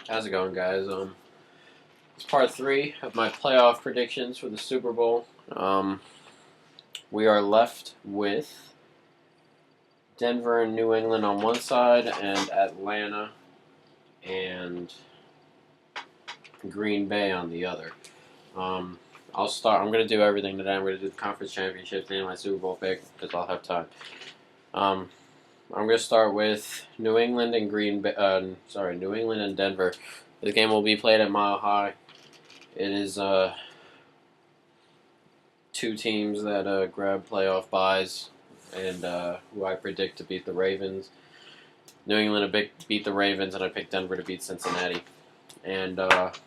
How's it going, guys? It's part 3 of my playoff predictions for the Super Bowl. We are left with Denver and New England on one side, and Atlanta and Green Bay on the other. I'll start. I'm going to do everything today. I'm going to do the conference championships and my Super Bowl pick because I'll have time. I'm going to start with New England and New England and Denver. The game will be played at Mile High. It is two teams that grab playoff byes and who I predict to beat the Ravens. New England beat the Ravens, and I picked Denver to beat Cincinnati. And this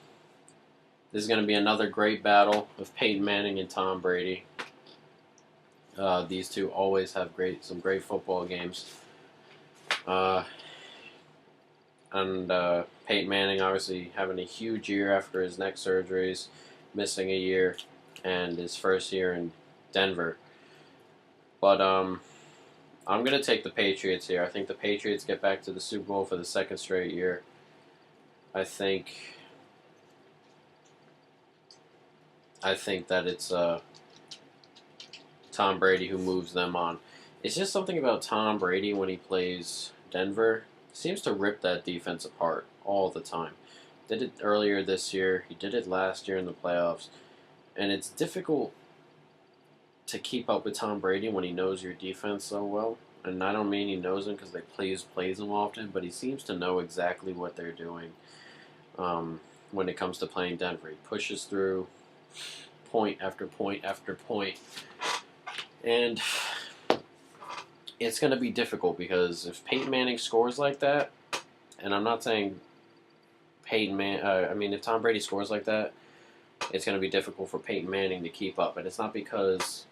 is going to be another great battle of Peyton Manning and Tom Brady. These two always have some great football games. Peyton Manning obviously having a huge year after his neck surgeries, missing a year, and his first year in Denver. But I'm going to take the Patriots here. I think the Patriots get back to the Super Bowl for the second straight year. I think that it's Tom Brady who moves them on. It's just something about Tom Brady when he plays Denver. He seems to rip that defense apart all the time. Did it earlier this year. He did it last year in the playoffs. And it's difficult to keep up with Tom Brady when he knows your defense so well. And I don't mean he knows them because they plays them often, but he seems to know exactly what they're doing when it comes to playing Denver. He pushes through point after point after point. And it's going to be difficult because if Peyton Manning scores like that, and I'm not saying if Tom Brady scores like that, it's going to be difficult for Peyton Manning to keep up. And it's not because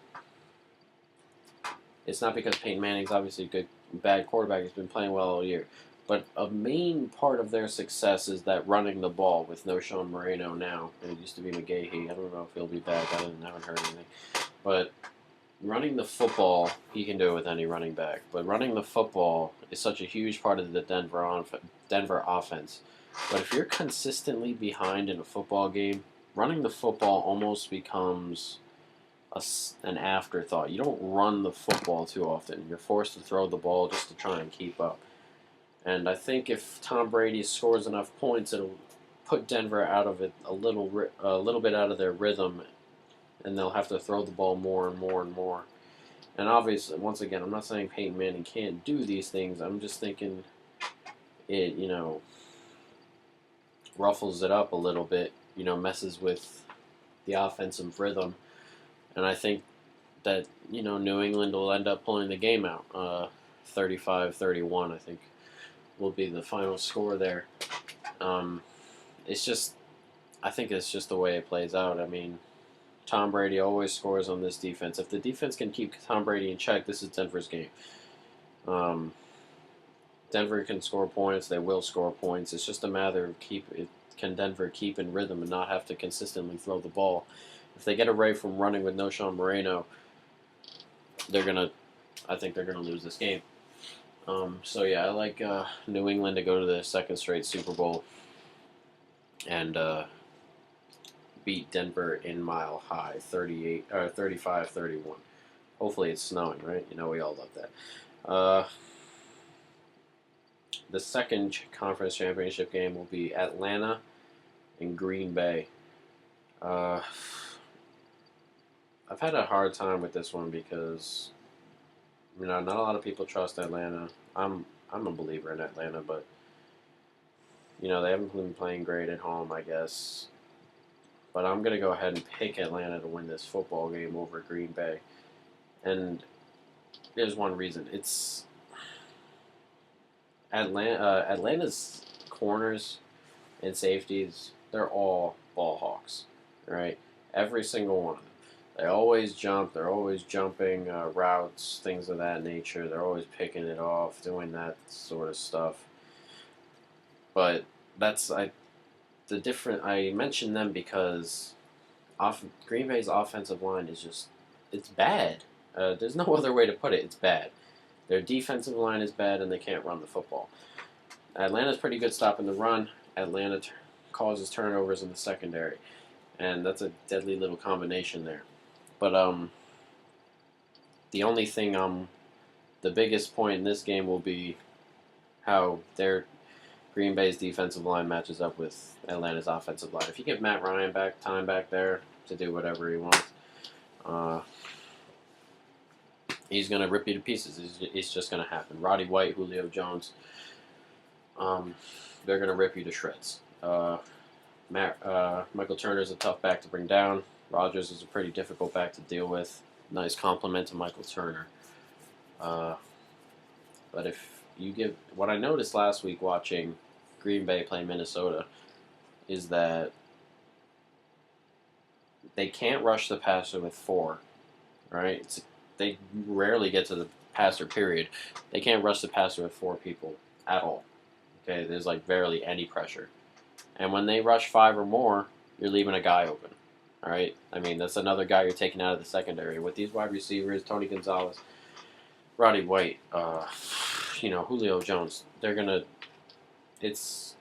Peyton Manning's obviously a bad quarterback. He's been playing well all year. But a main part of their success is that running the ball with no Sean Moreno now. And it used to be McGahee. I don't know if he'll be back. I haven't heard anything. But running the football, he can do it with any running back. But running the football is such a huge part of the Denver offense. But if you're consistently behind in a football game, running the football almost becomes an afterthought. You don't run the football too often. You're forced to throw the ball just to try and keep up. And I think if Tom Brady scores enough points, it'll put Denver out of it a little bit out of their rhythm, and they'll have to throw the ball more and more and more. And obviously, once again, I'm not saying Peyton Manning can't do these things. I'm just thinking it, ruffles it up a little bit, messes with the offensive rhythm. And I think that, New England will end up pulling the game out. 35-31, I think, will be the final score there. I think it's just the way it plays out. I mean, Tom Brady always scores on this defense. If the defense can keep Tom Brady in check, this is Denver's game. Denver can score points. They will score points. It's just a matter of can Denver keep in rhythm and not have to consistently throw the ball. If they get away from running with no Sean Moreno, I think they're gonna lose this game. I like New England to go to the second straight Super Bowl and beat Denver in Mile High, 35-31. Hopefully it's snowing, right? We all love that. The second conference championship game will be Atlanta and Green Bay. I've had a hard time with this one because not a lot of people trust Atlanta. I'm a believer in Atlanta, but they haven't been playing great at home, I guess. But I'm going to go ahead and pick Atlanta to win this football game over Green Bay. And there's one reason. It's Atlanta's corners and safeties, they're all ball hawks, right? Every single one of them. They always jump. They're always jumping routes, things of that nature. They're always picking it off, doing that sort of stuff. But I mentioned them because Green Bay's offensive line it's bad. There's no other way to put it. It's bad. Their defensive line is bad, and they can't run the football. Atlanta's pretty good stopping the run. Atlanta causes turnovers in the secondary, and that's a deadly little combination there. But the only thing the biggest point in this game will be how their Green Bay's defensive line matches up with Atlanta's offensive line. If you get Matt Ryan time back there to do whatever he wants, he's going to rip you to pieces. It's just going to happen. Roddy White, Julio Jones, they're going to rip you to shreds. Michael Turner's a tough back to bring down. Rodgers is a pretty difficult back to deal with. Nice compliment to Michael Turner. But if you give... What I noticed last week watching Green Bay play Minnesota is that they can't rush the passer with 4, right? They rarely get to the passer, period. They can't rush the passer with 4 people at all. Okay, there's like barely any pressure. And when they rush 5 or more, you're leaving a guy open. All right? I mean, that's another guy you're taking out of the secondary. With these wide receivers, Tony Gonzalez, Roddy White, Julio Jones, they're gonna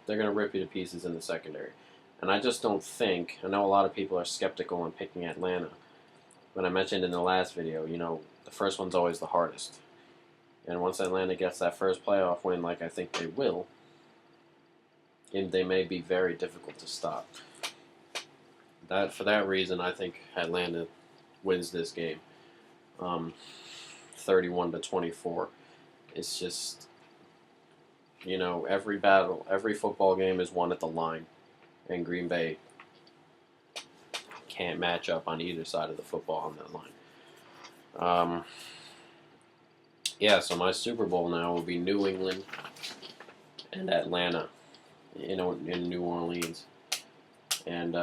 rip you to pieces in the secondary. And I just don't think, I know a lot of people are skeptical on picking Atlanta. But I mentioned in the last video, the first one's always the hardest. And once Atlanta gets that first playoff win, like I think they will, and they may be very difficult to stop. For that reason, I think Atlanta wins this game, 31-24. It's just, every football game is won at the line, and Green Bay can't match up on either side of the football on that line. So my Super Bowl now will be New England and Atlanta, in New Orleans. And,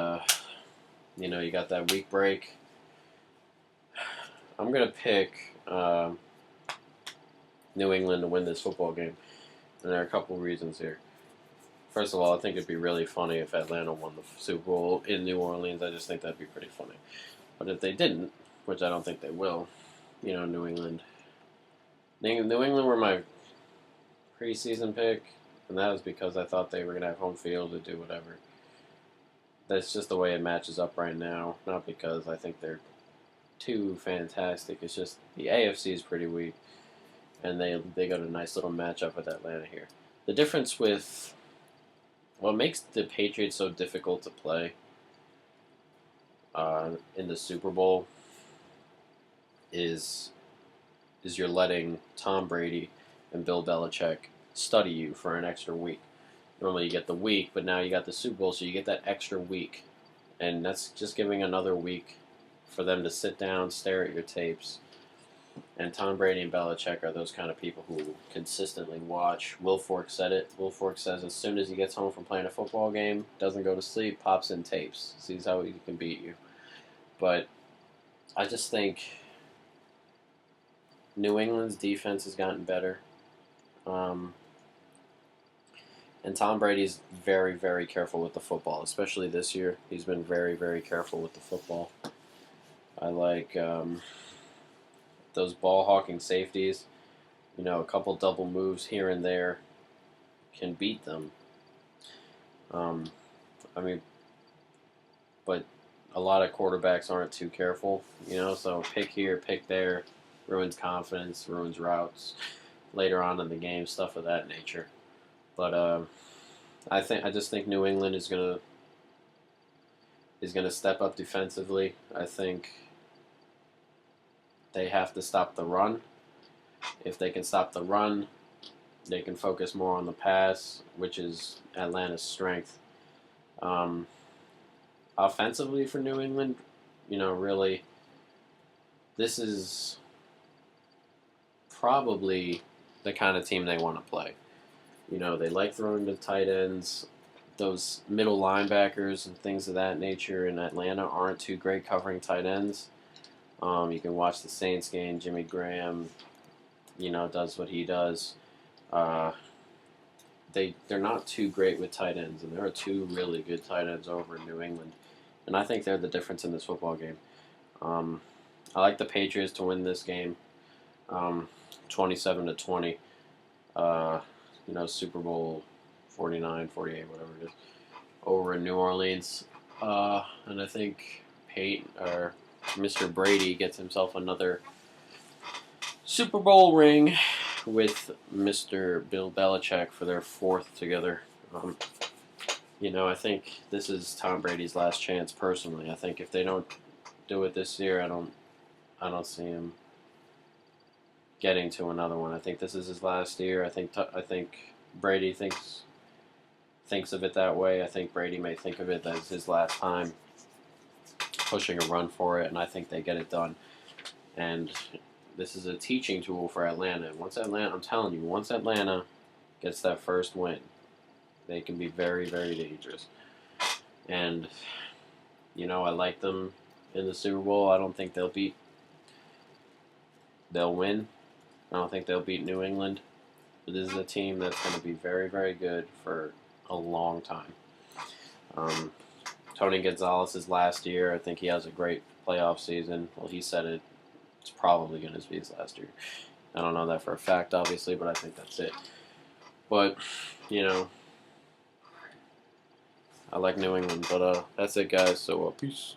you got that week break. I'm going to pick New England to win this football game. And there are a couple reasons here. First of all, I think it'd be really funny if Atlanta won the Super Bowl in New Orleans. I just think that'd be pretty funny. But if they didn't, which I don't think they will, New England. New England were my preseason pick, and that was because I thought they were going to have home field to do whatever. That's just the way it matches up right now, not because I think they're too fantastic. It's just the AFC is pretty weak, and they got a nice little matchup with Atlanta here. The difference with what makes the Patriots so difficult to play in the Super Bowl is you're letting Tom Brady and Bill Belichick study you for an extra week. Normally you get the week, but now you got the Super Bowl, so you get that extra week. And that's just giving another week for them to sit down, stare at your tapes. And Tom Brady and Belichick are those kind of people who consistently watch. Will Fork said it. Will Fork says as soon as he gets home from playing a football game, doesn't go to sleep, pops in tapes, sees how he can beat you. But I just think New England's defense has gotten better. And Tom Brady's very, very careful with the football, especially this year. He's been very, very careful with the football. I like those ball-hawking safeties. A couple double moves here and there can beat them. But a lot of quarterbacks aren't too careful, so pick here, pick there, ruins confidence, ruins routes later on in the game, stuff of that nature. But I just think New England is gonna step up defensively. I think they have to stop the run. If they can stop the run, they can focus more on the pass, which is Atlanta's strength. Offensively for New England, really, this is probably the kind of team they want to play. They like throwing to tight ends. Those middle linebackers and things of that nature in Atlanta aren't too great covering tight ends. You can watch the Saints game. Jimmy Graham, does what he does. They're not too great with tight ends, and there are 2 really good tight ends over in New England. And I think they're the difference in this football game. I like the Patriots to win this game, 27-20. Super Bowl 49, 48, whatever it is, over in New Orleans. And I think Mr. Brady gets himself another Super Bowl ring with Mr. Bill Belichick for their 4th together. I think this is Tom Brady's last chance. Personally, I think if they don't do it this year, I don't see him getting to another one. I think this is his last year. I think Brady thinks of it that way. I think Brady may think of it as his last time pushing a run for it, and I think they get it done. And this is a teaching tool for Atlanta. I'm telling you, once Atlanta gets that first win, they can be very, very dangerous. And, I like them in the Super Bowl. I don't think they'll win. I don't think they'll beat New England. But this is a team that's going to be very, very good for a long time. Tony Gonzalez's last year, I think he has a great playoff season. Well, he said it's probably going to be his last year. I don't know that for a fact, obviously, but I think that's it. But, I like New England. But that's it, guys. So, peace.